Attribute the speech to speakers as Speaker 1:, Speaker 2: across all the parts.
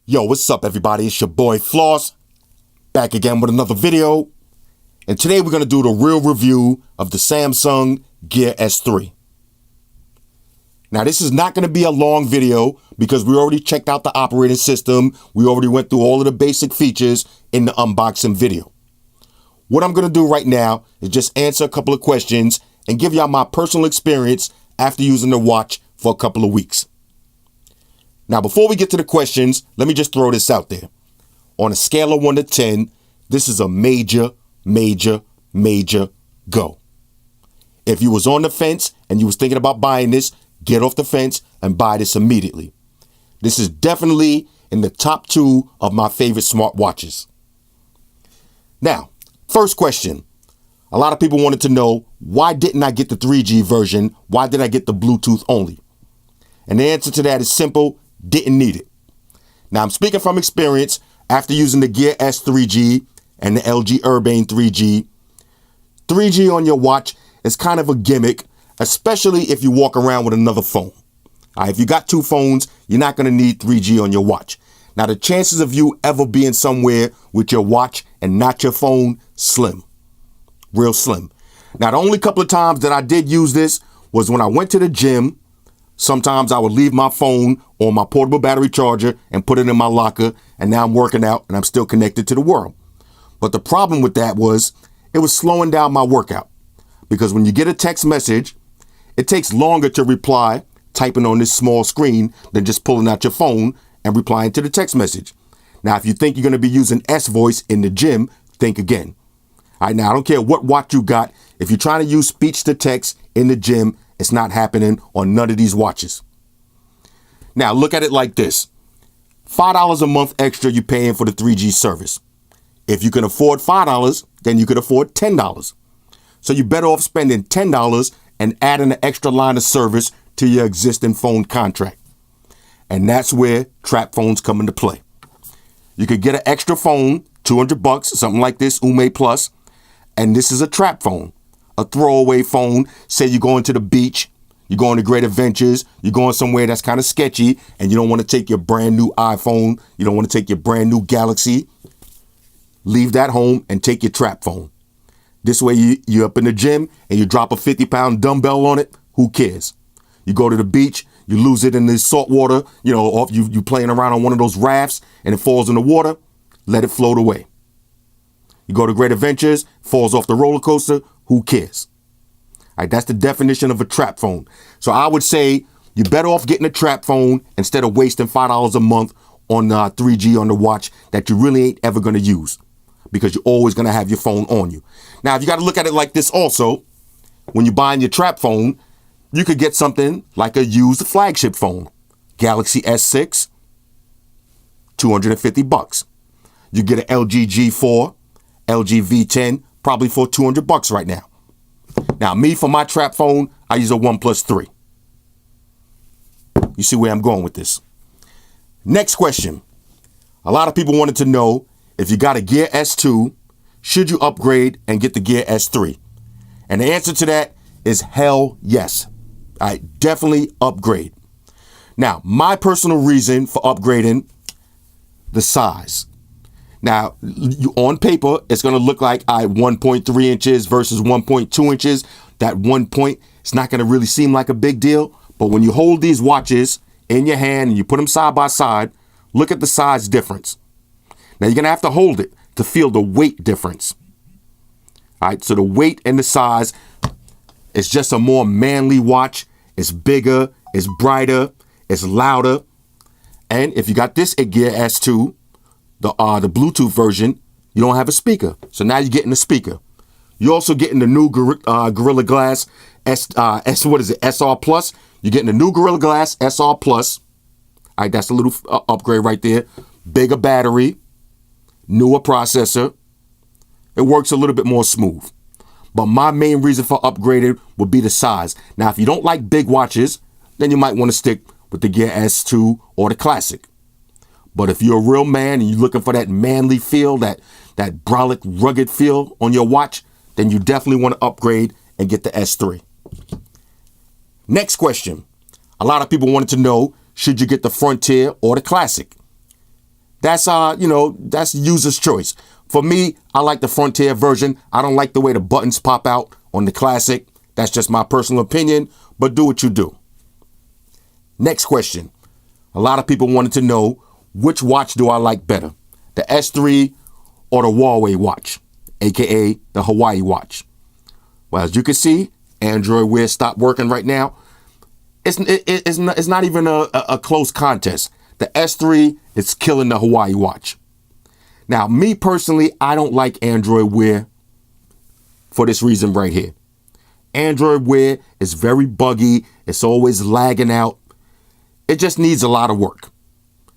Speaker 1: Yo, what's up everybody? It's your boy Floss, back again with another video. And today we're going to do the real review of the Samsung Gear S3. Now this is not going to be a long video because we already checked out the operating system. We already went through all of the basic features in the unboxing video. What I'm going to do right now is just answer a couple of questions and give y'all my personal experience after using the watch for a couple of weeks. Now, before we get to the questions, let me just throw this out there. On a scale of 1 to 10, this is a major go. If you was on the fence and you was thinking about buying this, get off the fence and buy this immediately. This is definitely in the top 2 of my favorite smartwatches. Now, first question. A lot of people wanted to know, why didn't I get the 3G version? Why did I get the Bluetooth only? And the answer to that is simple. Didn't need it. Now I'm speaking from experience after using the Gear S 3G and the LG Urbane 3G. 3G on your watch is kind of a gimmick, especially if you walk around with another phone. If you got 2 phones, you're not going to need 3G on your watch. Now the chances of you ever being somewhere with your watch and not your phone, slim. Real slim. Now the only couple of times that I did use this was when I went to the gym. Sometimes I would leave my phone on my portable battery charger and put it in my locker, and now I'm working out and I'm still connected to the world. But the problem with that was it was slowing down my workout, because when you get a text message, it takes longer to reply typing on this small screen than just pulling out your phone and replying to the text message. Now, if you think you're going to be using S voice in the gym, think again. All right, now I don't care what watch you got. If you're trying to use speech to text in the gym, it's not happening on none of these watches. Now, look at it like this. $5 a month extra you're paying for the 3G service. If you can afford $5, then you could afford $10. So you're better off spending $10 and adding an extra line of service to your existing phone contract. And that's where trap phones come into play. You could get an extra phone, $200, something like this, Huawei Plus, and this is a trap phone. A throwaway phone. Say you're going to the beach, you're going to Great Adventures, you're going somewhere that's kind of sketchy, and you don't want to take your brand new iPhone, you don't want to take your brand new Galaxy. Leave that home and take your trap phone. This way you're up in the gym and you drop a 50-pound dumbbell on it, who cares? You go to the beach, you lose it in the salt water, or you playing around on one of those rafts and it falls in the water, let it float away. You go to Great Adventures, falls off the roller coaster, who cares? All right, that's the definition of a trap phone. So I would say you're better off getting a trap phone instead of wasting $5 a month on 3G on the watch that you really ain't ever going to use, because you're always going to have your phone on you. Now, if you got to look at it like this also, when you're buying your trap phone, you could get something like a used flagship phone, Galaxy S6, $250. You get an LG G4, LG V10, probably for $200 right now. Now, me, for my trap phone, I use a OnePlus 3. You see where I'm going with this. Next question. A lot of people wanted to know, if you got a Gear S2, should you upgrade and get the Gear S3? And the answer to that is hell yes. I definitely upgrade. Now, my personal reason for upgrading, the size. Now, on paper, it's going to look like 1.3 inches versus 1.2 inches. That 1 point, it's not going to really seem like a big deal. But when you hold these watches in your hand and you put them side by side, look at the size difference. Now, you're going to have to hold it to feel the weight difference. All right, so the weight and the size, it's just a more manly watch. It's bigger, it's brighter, it's louder. And if you got this at Gear S2, the Bluetooth version, you don't have a speaker. So now you're getting a speaker. You're also getting the new Gorilla Glass SR Plus. You're getting the new Gorilla Glass SR Plus. All right, that's a little upgrade right there. Bigger battery, newer processor. It works a little bit more smooth. But my main reason for upgrading would be the size. Now, if you don't like big watches, then you might want to stick with the Gear S2 or the Classic. But if you're a real man and you're looking for that manly feel, that brolic, rugged feel on your watch, then you definitely want to upgrade and get the S3. Next question. A lot of people wanted to know, should you get the Frontier or the Classic? That's that's user's choice. For me, I like the Frontier version. I don't like the way the buttons pop out on the Classic. That's just my personal opinion, but do what you do. Next question. A lot of people wanted to know, which watch do I like better? The S3 or the Huawei watch, aka the Hawaii watch? Well, as you can see, Android Wear stopped working right now. It's not even a close contest. The S3 is killing the Hawaii watch. Now, me personally, I don't like Android Wear for this reason right here. Android Wear is very buggy. It's always lagging out. It just needs a lot of work.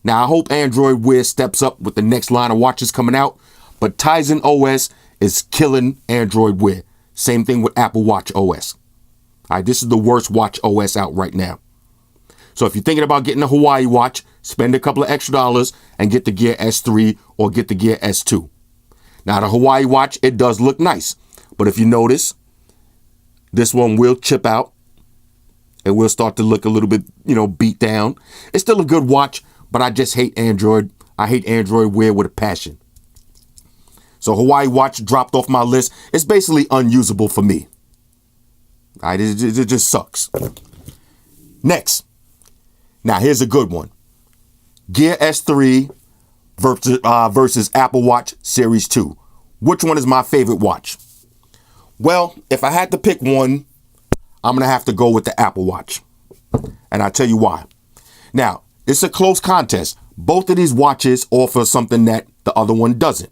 Speaker 1: Now, I hope Android Wear steps up with the next line of watches coming out, but Tizen OS is killing Android Wear. Same thing with Apple Watch OS. All right, this is the worst watch OS out right now. So if you're thinking about getting a Hawaii watch, spend a couple of extra dollars and get the Gear S3 or get the Gear S2. Now, the Hawaii watch, it does look nice. But if you notice, this one will chip out. It will start to look a little bit, beat down. It's still a good watch, but I just hate Android. I hate Android Wear with a passion. So Hawaii watch dropped off my list. It's basically unusable for me. All right, it just sucks. Next. Now, here's a good one. Gear S3 versus Apple Watch Series 2. Which one is my favorite watch? Well, if I had to pick one, I'm going to have to go with the Apple Watch. And I'll tell you why. Now, it's a close contest. Both of these watches offer something that the other one doesn't.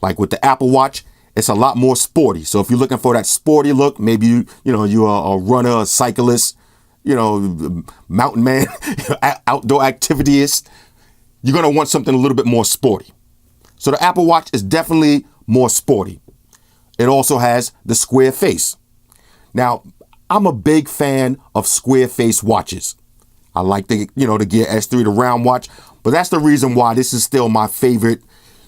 Speaker 1: Like with the Apple Watch, it's a lot more sporty. So if you're looking for that sporty look, maybe you're a runner, a cyclist, mountain man, outdoor activist, you're going to want something a little bit more sporty. So the Apple Watch is definitely more sporty. It also has the square face. Now, I'm a big fan of square face watches. I like the Gear S3, the round watch, but that's the reason why this is still my favorite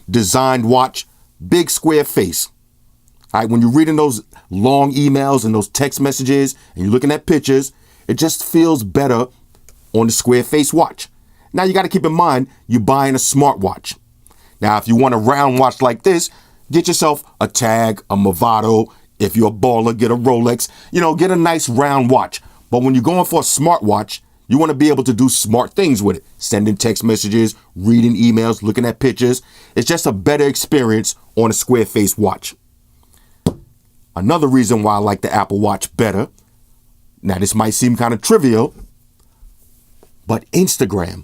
Speaker 1: designed watch. Big square face. All right, when you're reading those long emails and those text messages and you're looking at pictures, it just feels better on the square face watch. Now you got to keep in mind, you're buying a smartwatch. Now, if you want a round watch like this, get yourself a Tag, a Movado. If you're a baller, get a Rolex. Get a nice round watch. But when you're going for a smartwatch, you want to be able to do smart things with it. Sending text messages, reading emails, looking at pictures. It's just a better experience on a square face watch. Another reason why I like the Apple Watch better, now this might seem kind of trivial, but Instagram.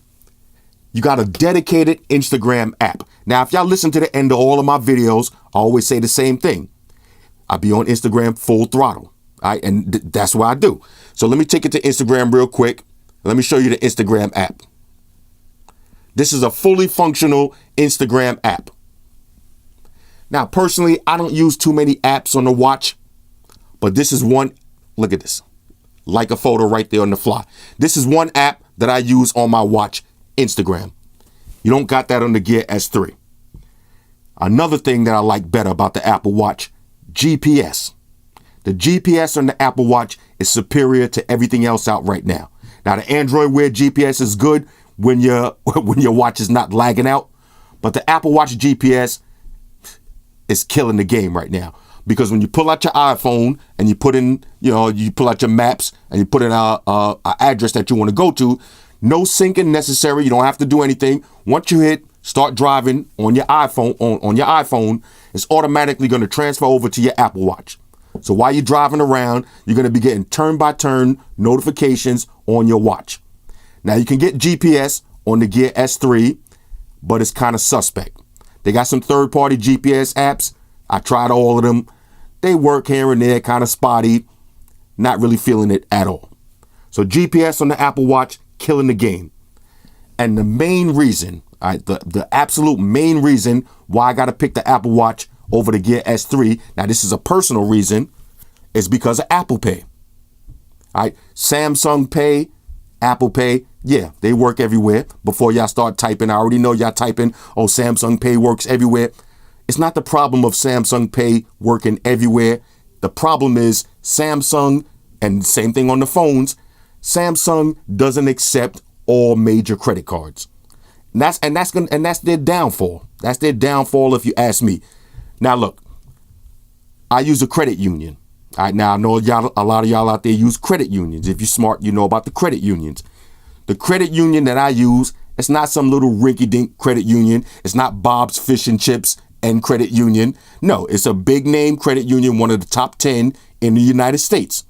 Speaker 1: You got a dedicated Instagram app. Now, if y'all listen to the end of all of my videos, I always say the same thing. I be on Instagram full throttle. All right, and that's what I do. So let me take it to Instagram real quick. Let me show you the Instagram app. This is a fully functional Instagram app. Now, personally, I don't use too many apps on the watch, but this is one. Look at this. Like a photo right there on the fly. This is one app that I use on my watch, Instagram. You don't got that on the Gear S3. Another thing that I like better about the Apple Watch, GPS. The GPS on the Apple Watch is superior to everything else out right now. Now, the Android Wear GPS is good when your watch is not lagging out, but the Apple Watch GPS is killing the game right now. Because when you pull out your iPhone and you put in, you pull out your maps and you put in a address that you want to go to, no syncing necessary. You don't have to do anything. Once you hit start driving on your iPhone, it's automatically going to transfer over to your Apple Watch. So while you're driving around, you're going to be getting turn-by-turn notifications on your watch. Now, you can get GPS on the Gear S3, but it's kind of suspect. They got some third-party GPS apps. I tried all of them. They work here and there, kind of spotty. Not really feeling it at all. So GPS on the Apple Watch, killing the game. And the main reason, the absolute main reason why I got to pick the Apple Watch over the Gear S3, now this is a personal reason, is because of Apple Pay. All right, Samsung Pay, Apple Pay, yeah, they work everywhere. Before y'all start typing, I already know y'all typing, oh, Samsung Pay works everywhere. It's not the problem of Samsung Pay working everywhere. The problem is Samsung, and same thing on the phones, Samsung doesn't accept all major credit cards. That's their downfall. That's their downfall if you ask me. Now look, I use a credit union. All right, now I know a lot of y'all out there use credit unions. If you're smart, you know about the credit unions. The credit union that I use, it's not some little rinky-dink credit union. It's not Bob's Fish and Chips and Credit Union. No, it's a big name credit union, one of the top 10 in the United States.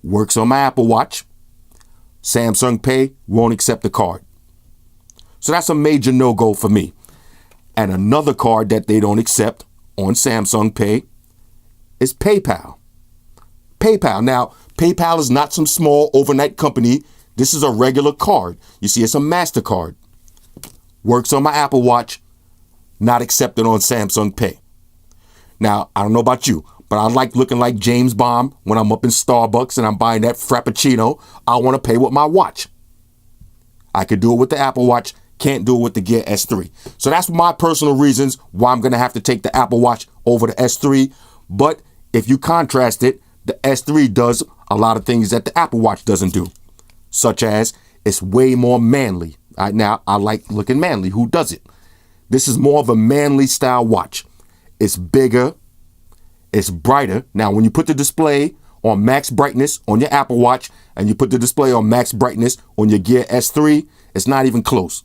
Speaker 1: Works on my Apple Watch. Samsung Pay won't accept the card. So that's a major no-go for me. And another card that they don't accept on Samsung Pay is PayPal. PayPal. Now, PayPal is not some small overnight company. This is a regular card. You see, it's a MasterCard. Works on my Apple Watch. Not accepted on Samsung Pay. Now, I don't know about you, but I like looking like James Bond when I'm up in Starbucks and I'm buying that Frappuccino. I want to pay with my watch. I could do it with the Apple Watch. Can't do it with the Gear S3. So that's my personal reasons why I'm going to have to take the Apple Watch over the S3. But if you contrast it, the S3 does a lot of things that the Apple Watch doesn't do, such as it's way more manly. Right now, I like looking manly. Who does it? This is more of a manly style watch. It's bigger. It's brighter. Now, when you put the display on max brightness on your Apple Watch and you put the display on max brightness on your Gear S3, it's not even close.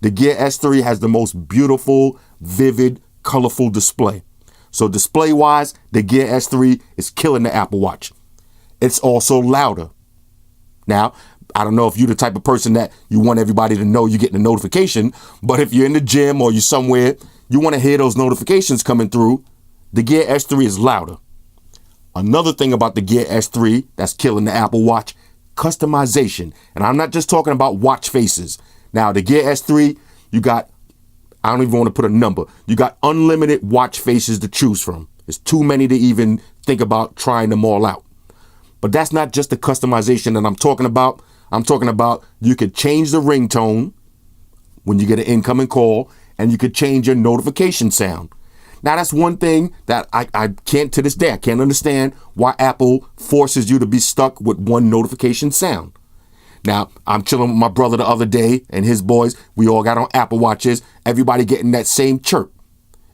Speaker 1: The Gear S3 has the most beautiful, vivid, colorful display. So display-wise, the Gear S3 is killing the Apple Watch. It's also louder. Now, I don't know if you're the type of person that you want everybody to know you're getting a notification, but if you're in the gym or you're somewhere, you want to hear those notifications coming through, the Gear S3 is louder. Another thing about the Gear S3 that's killing the Apple Watch, customization. And I'm not just talking about watch faces. Now, the Gear S3, you got, I don't even want to put a number. You got unlimited watch faces to choose from. It's too many to even think about trying them all out. But that's not just the customization that I'm talking about. I'm talking about you could change the ringtone when you get an incoming call, and you could change your notification sound. Now, that's one thing that I can't, to this day, I can't understand why Apple forces you to be stuck with one notification sound. Now, I'm chilling with my brother the other day and his boys. We all got on Apple Watches. Everybody getting that same chirp.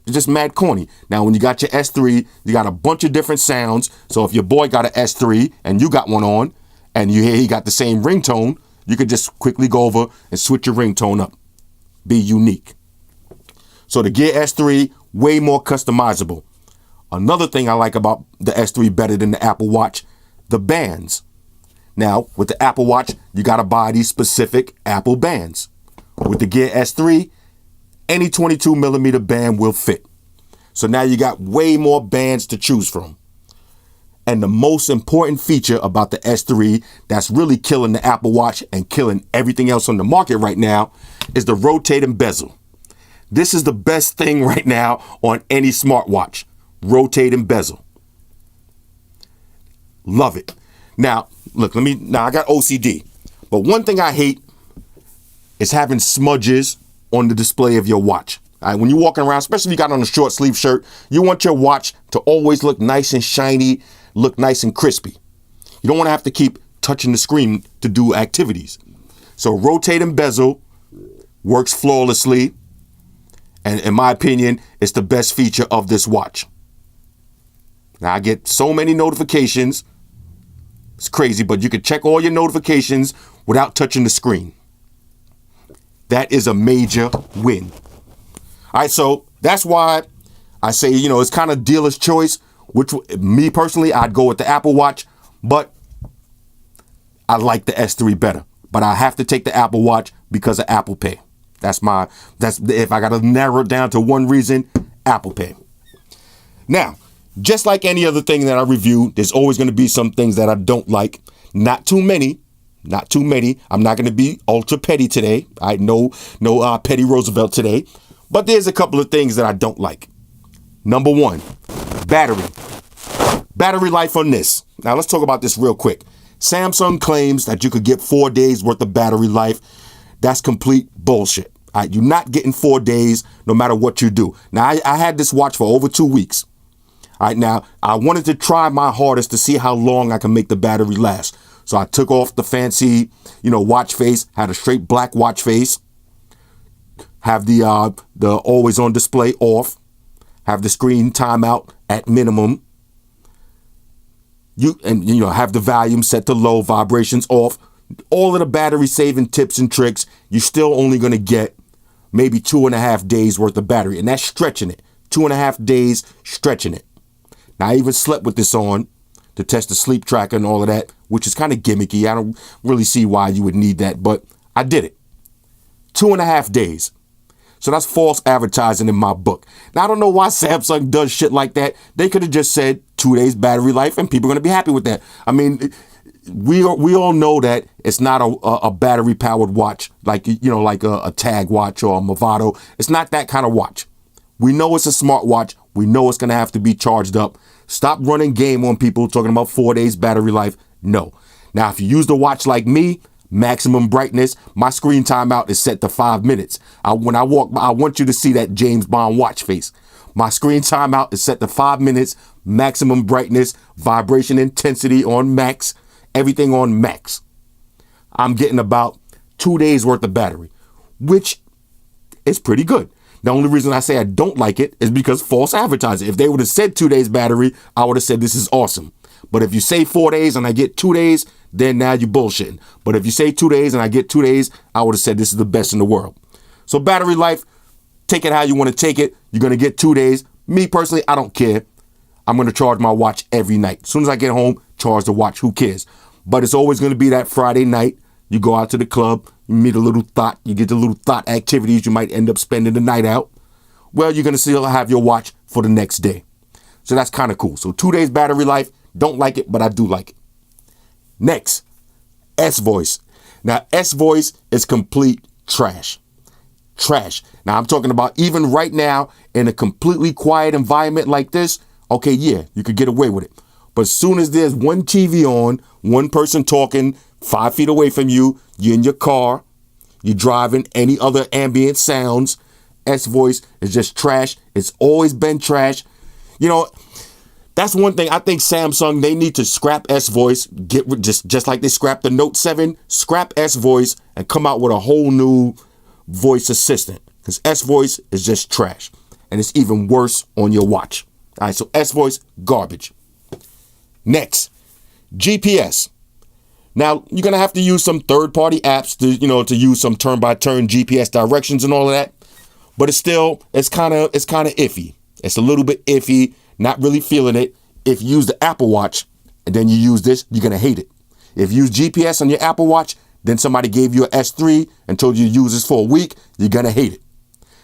Speaker 1: It's just mad corny. Now, when you got your S3, you got a bunch of different sounds. So if your boy got an S3 and you got one on and you hear he got the same ringtone, you could just quickly go over and switch your ringtone up. Be unique. So the Gear S3, way more customizable. Another thing I like about the S3 better than the Apple Watch, the bands. Now, with the Apple Watch, you got to buy these specific Apple bands. With the Gear S3, any 22 millimeter band will fit. So now you got way more bands to choose from. And the most important feature about the S3 that's really killing the Apple Watch and killing everything else on the market right now is the rotating bezel. This is the best thing right now on any smartwatch. Rotating bezel. Love it. Now, look, I got OCD. But one thing I hate is having smudges on the display of your watch. All right, when you're walking around, especially if you got on a short sleeve shirt, you want your watch to always look nice and shiny, look nice and crispy. You don't want to have to keep touching the screen to do activities. So rotating bezel works flawlessly. And in my opinion, it's the best feature of this watch. Now, I get so many notifications. It's crazy, but you can check all your notifications without touching the screen. That is a major win. All right, so that's why I say, it's kind of dealer's choice, which me personally, I'd go with the Apple Watch, but I like the S3 better. But I have to take the Apple Watch because of Apple Pay. That's if I got to narrow it down to one reason, Apple Pay. Now, just like any other thing that I review, there's always going to be some things that I don't like. Not too many. I'm not going to be ultra petty today. No Petty Roosevelt today. But there's a couple of things that I don't like. Number one, battery. Battery life on this. Now, let's talk about this real quick. Samsung claims that you could get 4 days worth of battery life. That's complete bullshit. All right, you're not getting 4 days no matter what you do. Now, I had this watch for over 2 weeks. All right, now, I wanted to try my hardest to see how long I can make the battery last. So I took off the fancy, watch face, had a straight black watch face, have the always on display off, have the screen timeout at minimum. Have the volume set to low, vibrations off. All of the battery saving tips and tricks. You're still only going to get maybe 2.5 days worth of battery, and that's stretching it. 2.5 days stretching it. Now, I even slept with this on to test the sleep tracker and all of that, which is kind of gimmicky. I don't really see why you would need that, but I did it. 2.5 days. So that's false advertising in my book. Now, I don't know why Samsung does shit like that. They could have just said 2 days battery life and people are going to be happy with that. I mean, we all know that it's not a battery powered watch like a Tag watch or a Movado. It's not that kind of watch. We know it's a smartwatch. We know it's going to have to be charged up. Stop running game on people talking about 4 days battery life. No. Now, if you use the watch like me, maximum brightness, my screen timeout is set to 5 minutes. When I walk by, I want you to see that James Bond watch face. My screen timeout is set to 5 minutes, maximum brightness, vibration intensity on max, everything on max. I'm getting about 2 days worth of battery, which is pretty good. The only reason I say I don't like it is because false advertising. If they would have said 2 days battery, I would have said this is awesome. But if you say 4 days and I get 2 days, then now you're bullshitting. But if you say 2 days and I get 2 days, I would have said this is the best in the world. So battery life, take it how you want to take it. You're going to get 2 days. Me personally, I don't care. I'm going to charge my watch every night. As soon as I get home, charge the watch. Who cares? But it's always going to be that Friday night. You go out to the club, you meet a little thought, you get the little thought activities you might end up spending the night out. Well, you're going to still have your watch for the next day. So that's kind of cool. So 2 days battery life, don't like it, but I do like it. Next, S-Voice. Now, S-Voice is complete trash. Trash. Now, I'm talking about even right now in a completely quiet environment like this, okay, yeah, you could get away with it. But as soon as there's one TV on, one person talking 5 feet away from you, you're in your car, you're driving, any other ambient sounds, S-Voice is just trash. It's always been trash. You know, that's one thing I think Samsung, they need to scrap S-Voice, just like they scrapped the Note 7, scrap S-Voice and come out with a whole new voice assistant. Because S-Voice is just trash. And it's even worse on your watch. All right, so S-Voice, garbage. Next, GPS. Now, you're going to have to use some third-party apps to use some turn-by-turn GPS directions and all of that. But it's kind of iffy. It's a little bit iffy, not really feeling it. If you use the Apple Watch and then you use this, you're going to hate it. If you use GPS on your Apple Watch, then somebody gave you an S3 and told you to use this for a week, you're going to hate it.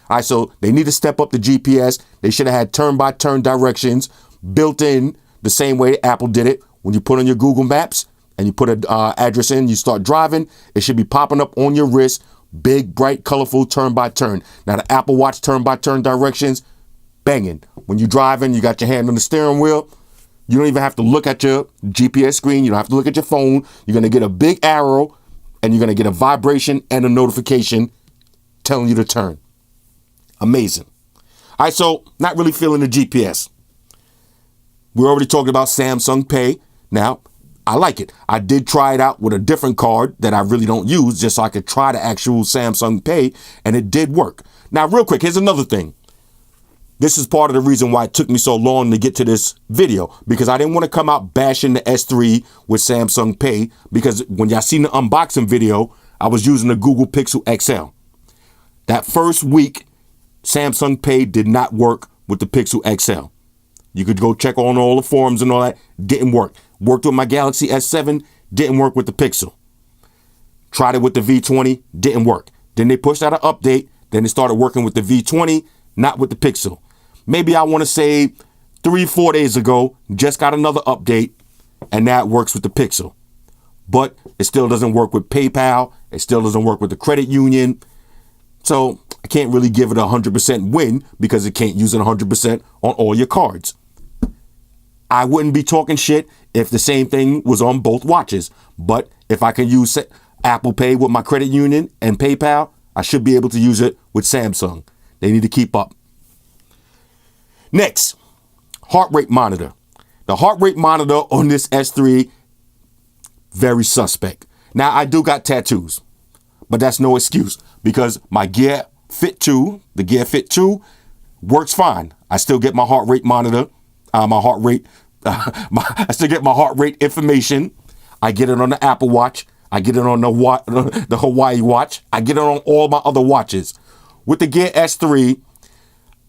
Speaker 1: All right, so they need to step up the GPS. They should have had turn-by-turn directions built in the same way Apple did it. When you put on your Google Maps and you put an address in, you start driving, it should be popping up on your wrist, big, bright, colorful turn-by-turn. Now, the Apple Watch turn-by-turn directions, banging. When you're driving, you got your hand on the steering wheel. You don't even have to look at your GPS screen. You don't have to look at your phone. You're going to get a big arrow, and you're going to get a vibration and a notification telling you to turn. Amazing. All right, so not really feeling the GPS. We already talked about Samsung Pay. Now, I like it. I did try it out with a different card that I really don't use just so I could try the actual Samsung Pay, and it did work. Now, real quick, here's another thing. This is part of the reason why it took me so long to get to this video, because I didn't want to come out bashing the S3 with Samsung Pay, because when y'all seen the unboxing video, I was using the Google Pixel XL. That first week, Samsung Pay did not work with the Pixel XL. You could go check on all the forums and all that. Didn't work. Worked with my Galaxy S7. Didn't work with the Pixel. Tried it with the V20. Didn't work. Then they pushed out an update. Then it started working with the V20, not with the Pixel. Maybe I want to say 3-4 days ago, just got another update, and now it works with the Pixel. But it still doesn't work with PayPal. It still doesn't work with the credit union. So I can't really give it a 100% win because it can't use it 100% on all your cards. I wouldn't be talking shit if the same thing was on both watches. But if I can use Apple Pay with my credit union and PayPal, I should be able to use it with Samsung. They need to keep up. Next, heart rate monitor. The heart rate monitor on this S3, very suspect. Now, I do got tattoos, but that's no excuse because my Gear Fit 2, the Gear Fit 2, works fine. I still get my heart rate monitor, I still get my heart rate information. I get it on the Apple Watch. I get it on the Hawaii watch. I get it on all my other watches. With the Gear S3,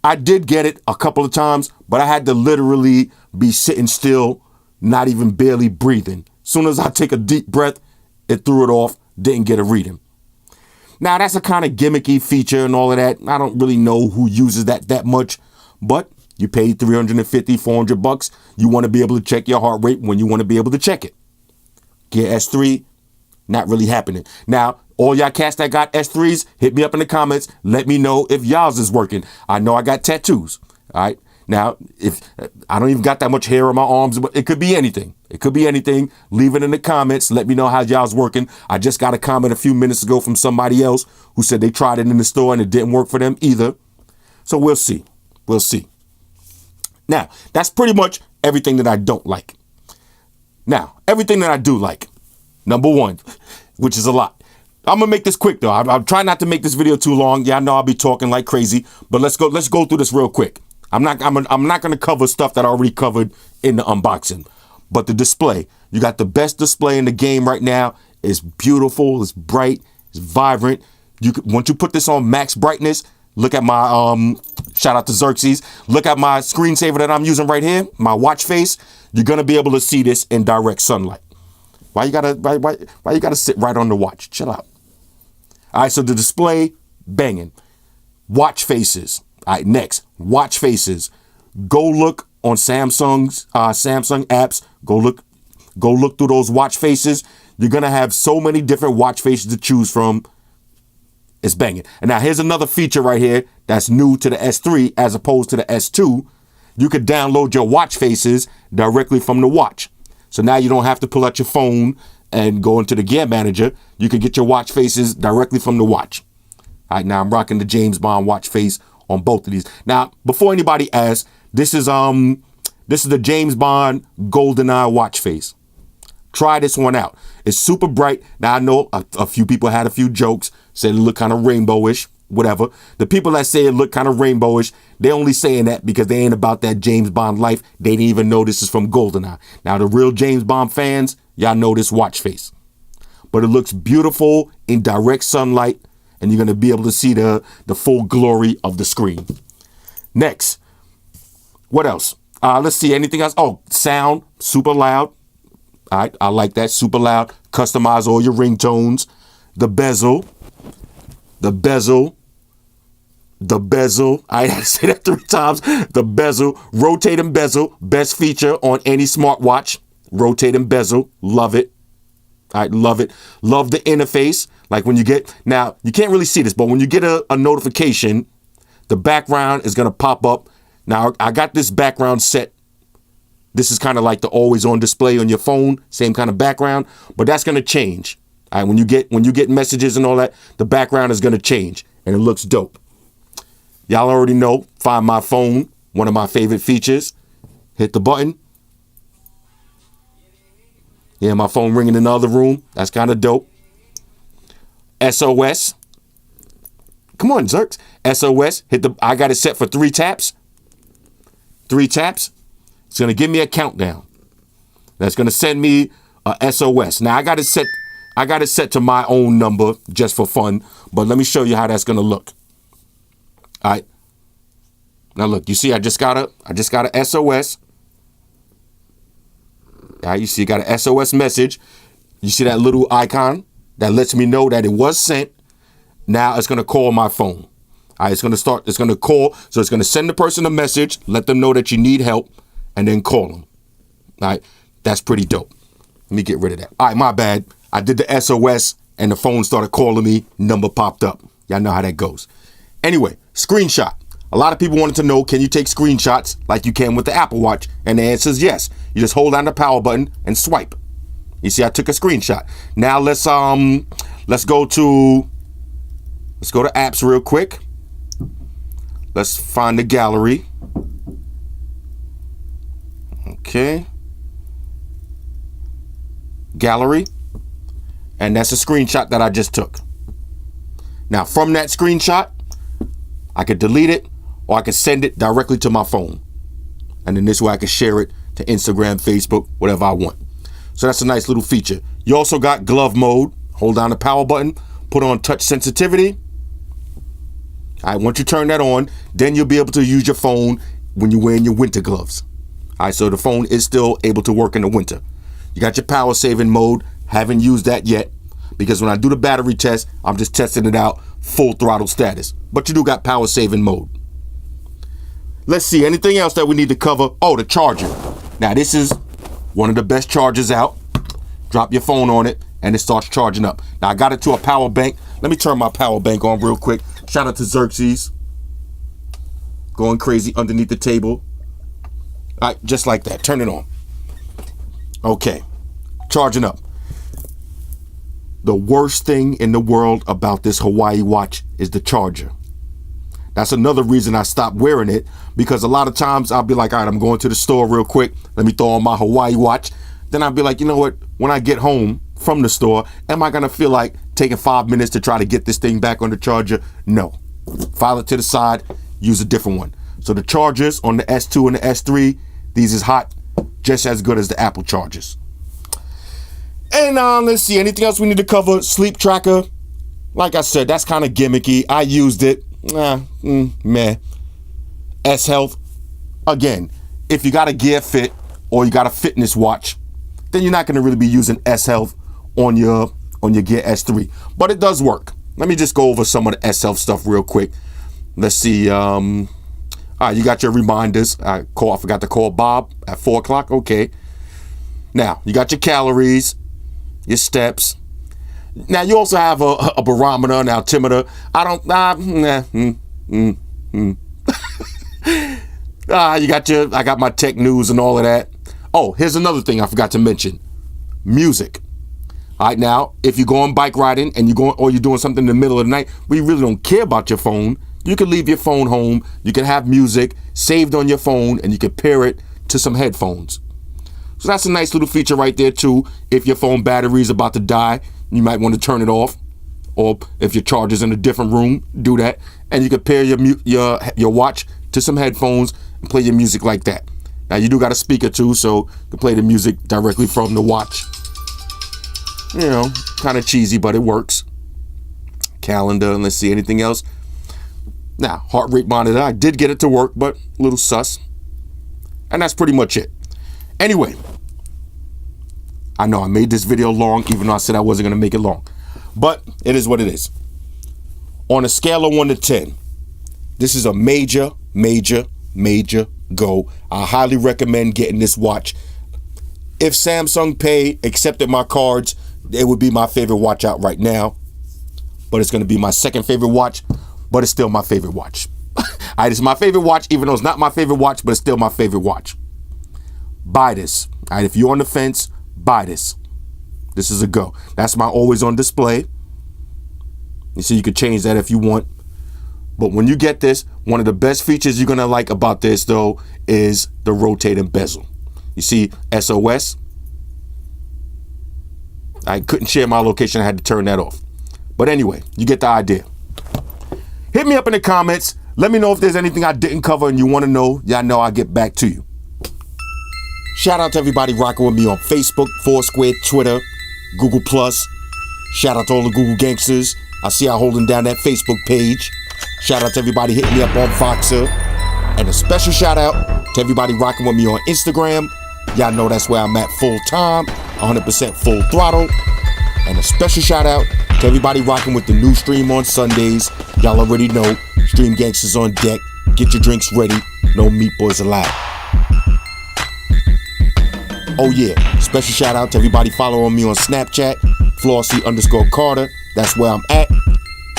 Speaker 1: I did get it a couple of times, but I had to literally be sitting still, not even barely breathing. Soon as I take a deep breath, it threw it off, didn't get a reading. Now, that's a kind of gimmicky feature and all of that. I don't really know who uses that much, but you paid $350, $400. You want to be able to check your heart rate when you want to be able to check it. Gear S3, not really happening. Now, all y'all cats that got S3s, hit me up in the comments. Let me know if y'all's is working. I know I got tattoos. All right. Now, if I don't even got that much hair on my arms, but it could be anything. It could be anything. Leave it in the comments. Let me know how y'all's working. I just got a comment a few minutes ago from somebody else who said they tried it in the store and it didn't work for them either. So we'll see. We'll see. Now, that's pretty much everything that I don't like. Now, everything that I do like. Number one, which is a lot. I'm gonna make this quick though. I'm trying not to make this video too long. Yeah, I know I'll be talking like crazy, but let's go through this real quick. I'm not gonna cover stuff that I already covered in the unboxing. But the display, you got the best display in the game right now. It's beautiful, it's bright, it's vibrant. Once you put this on max brightness, look at my shout out to Xerxes. Look at my screensaver that I'm using right here, my watch face. You're gonna be able to see this in direct sunlight. Why you gotta sit right on the watch? Chill out. All right, so the display, banging. Watch faces. All right, next, watch faces. Go look on Samsung apps. Go look through those watch faces. You're gonna have so many different watch faces to choose from. It's banging. And now here's another feature right here that's new to the S3 as opposed to the S2. You could download your watch faces directly from the watch. So now you don't have to pull out your phone and go into the Gear Manager. You can get your watch faces directly from the watch. All right, now I'm rocking the James Bond watch face on both of these. Now, before anybody asks, this is the James Bond GoldenEye watch face. Try this one out. It's super bright. Now I know a few people had a few jokes, said it looked kind of rainbowish, whatever. The people that say it looked kind of rainbowish, they only saying that because they ain't about that James Bond life. They didn't even know this is from GoldenEye. Now the real James Bond fans, y'all know this watch face. But it looks beautiful in direct sunlight, and you're gonna be able to see the full glory of the screen. Next, what else? Let's see, anything else? Oh, sound, super loud. All right, I like that, super loud. Customize all your ringtones. The bezel. I had to say that 3 times. The bezel, rotating bezel, best feature on any smartwatch. Rotating bezel, love it. I love it. Love the interface. Like when you get, now you can't really see this, but when you get a notification, the background is gonna pop up. Now I got this background set. This is kind of like the always on display on your phone, same kind of background, but that's gonna change. All right, when you get messages and all that, the background is gonna change and it looks dope. Y'all already know, Find My Phone, one of my favorite features. Hit the button. Yeah, my phone ringing in the other room. That's kind of dope. SOS. Come on, Zerks. SOS. I got it set for 3 taps. 3 taps. It's gonna give me a countdown. That's gonna send me a SOS. Now I got it set to my own number just for fun, but let me show you how that's gonna look. All right. Now look, you see, I just got a SOS. All right, you see, got an SOS message. You see that little icon that lets me know that it was sent. Now it's gonna call my phone. All right, it's gonna call. So it's gonna send the person a message, let them know that you need help, and then call them. All right, that's pretty dope. Let me get rid of that. All right, my bad. I did the SOS and the phone started calling me, number popped up. Y'all know how that goes. Anyway, screenshot. A lot of people wanted to know, can you take screenshots like you can with the Apple Watch? And the answer is yes. You just hold down the power button and swipe. You see, I took a screenshot. Now let's go to apps real quick. Let's find the gallery. Okay. Gallery. And that's a screenshot that I just took. Now from that screenshot, I could delete it or I could send it directly to my phone. And then this way I can share it to Instagram, Facebook, whatever I want. So that's a nice little feature. You also got glove mode. Hold down the power button, put on touch sensitivity. All right, once you turn that on, then you'll be able to use your phone when you're wearing your winter gloves. All right, so the phone is still able to work in the winter. You got your power saving mode. Haven't used that yet because when I do the battery test, I'm just testing it out full throttle status. But you do got power saving mode. Let's see, anything else that we need to cover? Oh, the charger. Now, this is one of the best chargers out. Drop your phone on it and it starts charging up. Now, I got it to a power bank. Let me turn my power bank on real quick. Shout out to Xerxes. Going crazy underneath the table. All right, just like that. Turn it on. Okay, charging up. The worst thing in the world about this Hawaii watch is the charger. That's another reason I stopped wearing it, because a lot of times I'll be like, all right, I'm going to the store real quick. Let me throw on my Hawaii watch. Then I'll be like, you know what? When I get home from the store, am I going to feel like taking 5 minutes to try to get this thing back on the charger? No. File it to the side, use a different one. So the chargers on the S2 and the S3, these is hot, just as good as the Apple chargers. And let's see, anything else we need to cover? Sleep tracker. Like I said, that's kind of gimmicky. I used it. Meh. S Health. Again, if you got a Gear Fit or you got a fitness watch, then you're not going to really be using S Health on your Gear S3. But it does work. Let me just go over some of the S Health stuff real quick. Let's see. All right, you got your reminders. I forgot to call Bob at 4 o'clock. Okay. Now, you got your calories, your steps. Now, you also have a barometer, an altimeter. I got my tech news and all of that. Oh, here's another thing I forgot to mention. Music. All right, now, if you're going bike riding and you're doing something in the middle of the night, we really don't care about your phone. You can leave your phone home. You can have music saved on your phone and you can pair it to some headphones. So that's a nice little feature right there too. If your phone battery is about to die, you might want to turn it off. Or if your charger's in a different room, do that. And you can pair your watch to some headphones and play your music like that. Now you do got a speaker too, so you can play the music directly from the watch. You know, kind of cheesy, but it works. Calendar, and let's see, anything else? Now, heart rate monitor, I did get it to work, but a little sus. And that's pretty much it. Anyway, I know I made this video long, even though I said I wasn't going to make it long. But it is what it is. On a scale of 1 to 10, this is a major, major, major go. I highly recommend getting this watch. If Samsung Pay accepted my cards, it would be my favorite watch out right now. But it's going to be my second favorite watch. But it's still my favorite watch. All right, it's my favorite watch, even though it's not my favorite watch, but it's still my favorite watch. Buy this. All right, if you're on the fence, buy this. This is a go. That's my always on display. You see, you can change that if you want. But when you get this, one of the best features you're going to like about this, though, is the rotating bezel. You see SOS? I couldn't share my location. I had to turn that off. But anyway, you get the idea. Hit me up in the comments. Let me know if there's anything I didn't cover and you want to know. Y'all know I'll get back to you. Shout out to everybody rocking with me on Facebook, Foursquare, Twitter, Google+. Shout out to all the Google gangsters. I see y'all holding down that Facebook page. Shout out to everybody hitting me up on Voxer. And a special shout out to everybody rocking with me on Instagram. Y'all know that's where I'm at full time, 100% full throttle. And a special shout out to everybody rocking with the new stream on Sundays. Y'all already know, Stream Gangsters on deck. Get your drinks ready. No meat boys allowed. Oh yeah, special shout out to everybody following me on Snapchat, Flossy_Carter. That's where I'm at.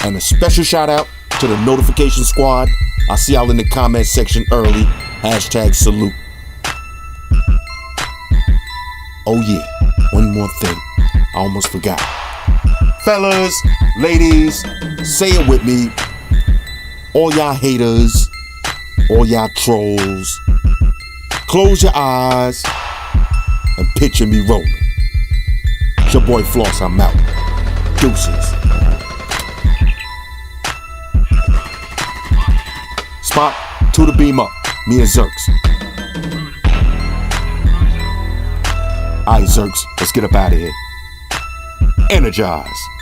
Speaker 1: And a special shout out to the notification squad. I see y'all in the comment section early. #salute. Oh yeah, one more thing. I almost forgot. Fellas, ladies, say it with me. All y'all haters, all y'all trolls, close your eyes and picture me rolling. It's your boy Floss, I'm out. Deuces. spot to the beam up. Me and Zerks. Alright, Zerks, let's get up out of here. Energize.